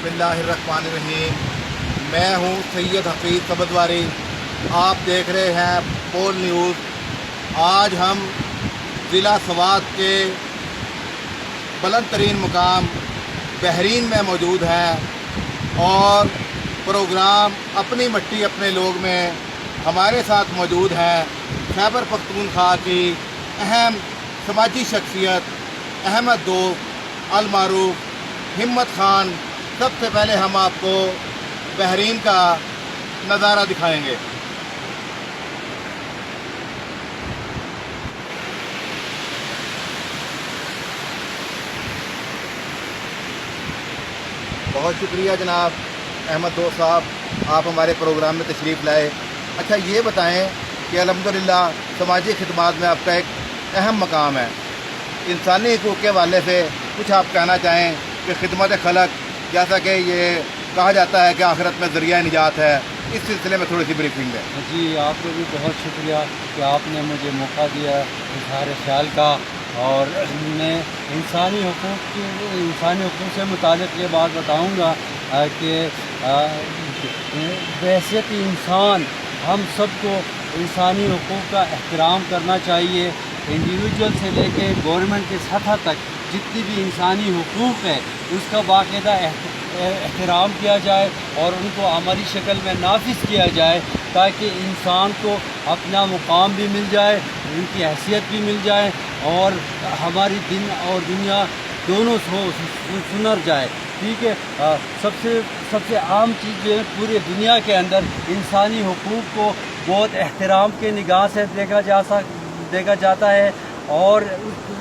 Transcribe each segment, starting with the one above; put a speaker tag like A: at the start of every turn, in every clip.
A: बिस्मिल्लाहिर्रहमानिर्रहीम। मैं हूँ सैयद हफीज़ सबदवारी। आप देख रहे हैं पोल न्यूज़। आज हम ज़िला स्वात के बुलंद तरीन मुकाम बहरीन में मौजूद हैं और प्रोग्राम अपनी मट्टी अपने लोग में हमारे साथ मौजूद हैं खैबर पख्तूनख्वा की अहम समाजी शख्सियत अहमद दोस्त अल मारूफ हिम्मत खान। सबसे पहले हम आपको बहरीन का नज़ारा दिखाएंगे। बहुत शुक्रिया जनाब अहमद दोस्त साहब, आप हमारे प्रोग्राम में तशरीफ़ लाए। अच्छा ये बताएं कि अल्हम्दुलिल्लाह समाजी खिदमात में आपका एक अहम मकाम है। इंसानी हकूक़ के हवाले से कुछ आप कहना चाहें कि खिदमत खलक, जैसा कि ये कहा जाता है कि आखिरत में ज़रिया निजात है, इस सिलसिले में थोड़ी सी ब्रीफिंग दें।
B: जी आपको भी बहुत शुक्रिया कि आपने मुझे मौका दिया इज़हार ख्याल का। और मैं इंसानी हकूक़ से मुतालिक ये बात बताऊँगा कि बहैसियत इंसान हम सबको इंसानी हकूक़ का एहतराम करना चाहिए। इंडिविजुअल से लेके गवर्नमेंट की सतह तक जितनी भी इंसानी हकूक़ है उसका बाकायदा एहतराम किया जाए और उनको अमली शक्ल में नाफिज किया जाए, ताकि इंसान को अपना मुकाम भी मिल जाए, उनकी हैसियत भी मिल जाए और हमारी दिन और दुनिया दोनों सुधर जाए। ठीक है, सबसे आम चीज़ जो है पूरी दुनिया के अंदर इंसानी हकूक़ को बहुत एहतराम के निगाह से देखा जाता है और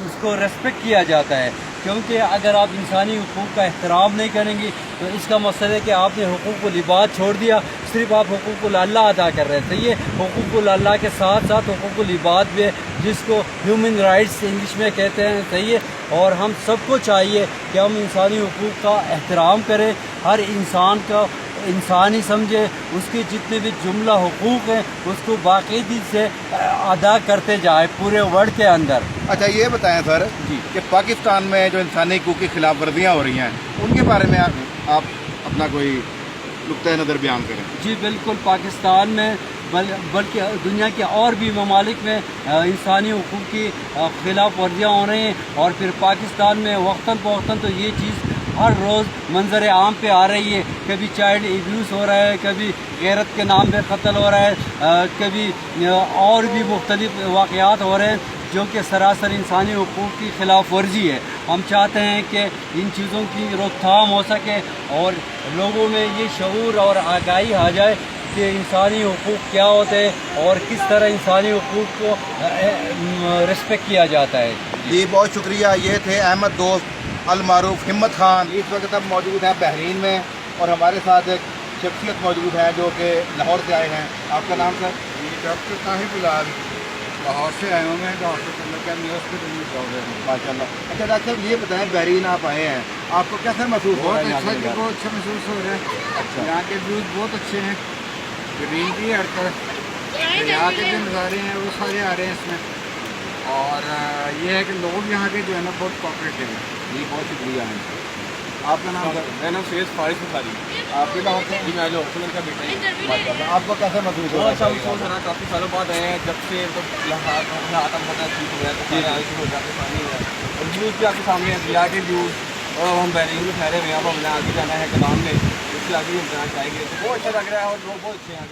B: उसको रेस्पेक्ट किया जाता है। क्योंकि अगर आप इंसानी हकूक़ का एहतराम नहीं करेंगे तो इसका मतलब है कि आपने हुकूक़ुल इबाद छोड़ दिया, सिर्फ आप हुकूक़ुल अल्लाह अदा कर रहे थे। ये हुकूक़ुल अल्लाह के साथ साथ हुकूक़ुल इबाद भी है, जिसको ह्यूमन राइट्स इंग्लिश में कहते हैं, सही है। और हम सबको चाहिए कि हम इंसानी हकूक़ का एहतराम करें, हर इंसान का इंसान ही समझे, उसके जितने भी जुमला हुकूक़ हैं उसको बाकायदगी से अदा करते जाए पूरे वर्ल्ड के अंदर।
A: अच्छा ये बताएं सर
B: जी
A: कि पाकिस्तान में जो इंसानी हकूक़ की खिलाफ वर्जियाँ हो रही हैं उनके बारे में आप अपना कोई नुक्ता नज़र बयान करें।
B: जी बिल्कुल, पाकिस्तान में बल्कि दुनिया के और भी ममालिक में इंसानी हकूक़ की खिलाफ वर्जियाँ हो रही हैं और फिर पाकिस्तान में वक्तन फ़वक्तन तो ये चीज़ हर रोज़ मंजर आम पे आ रही है। कभी चाइल्ड एब्यूज़ हो रहा है, कभी गैरत के नाम पे कत्ल हो रहा है, कभी और भी मुख्तलिफ वाक़यात हो रहे हैं जो कि सरासर इंसानी हकूक़ की खिलाफ वर्जी है। हम चाहते हैं कि इन चीज़ों की रोकथाम हो सके और लोगों में ये शऊर और आगाही आ जाए कि इंसानी हकूक़ क्या होते हैं और किस तरह इंसानी हकूक़ को रिस्पेक्ट किया जाता है।
A: जी बहुत शुक्रिया। ये थे अहमद दोस्त अल मारूफ हिम्मत खान। इस वक्त हम मौजूद हैं बहरीन में और हमारे साथ एक शख्सियत मौजूद है जो कि लाहौर से आए हैं। आपका नाम सर?
C: डॉक्टर ताहिर बिलाल, लाहौर से आए हुए हैं।
A: माशाल्लाह। अच्छा डॉक्टर साहब ये बताएं, बहरीन आप आए हैं, आपको कैसा महसूस हो रहा है?
C: बहुत अच्छा महसूस हो रहा है।
A: अच्छा,
C: यहाँ के व्यूज़ बहुत अच्छे हैं, ग्रीन की हर तरफ यहाँ के जो नज़ारे हैं वो सारे आ रहे हैं इसमें। और ये है कि लोग यहाँ के जो है ना बहुत कोऑपरेटिव हैं।
A: जी बहुत शुक्रिया है। आपका नाम सर?
D: मेरा नाम सैयद फारिस बुखारी।
A: आपके लाहौर से?
D: जी मैं लाहौर से, का बेटा है।
A: माशाल्लाह। आपको कैसा महसूस हो
D: बहुत
A: रहा
D: अच्छा
A: है?
D: महसूस हो रहा है, काफ़ी सालों बाद आए हैं, जब से तो हालात पता ठीक हो गया तो सारे आगे हो जाते पानी है और व्यूज़ भी आपके सामने हैं, दरिया के व्यूज़। और अब हम बहरीन में ठहरे हुए हैं, अब हमने आगे जाना है कलाम में, उससे आगे हम जाना चाहेंगे। तो बहुत अच्छा लग रहा है और लोग बहुत अच्छे हैं।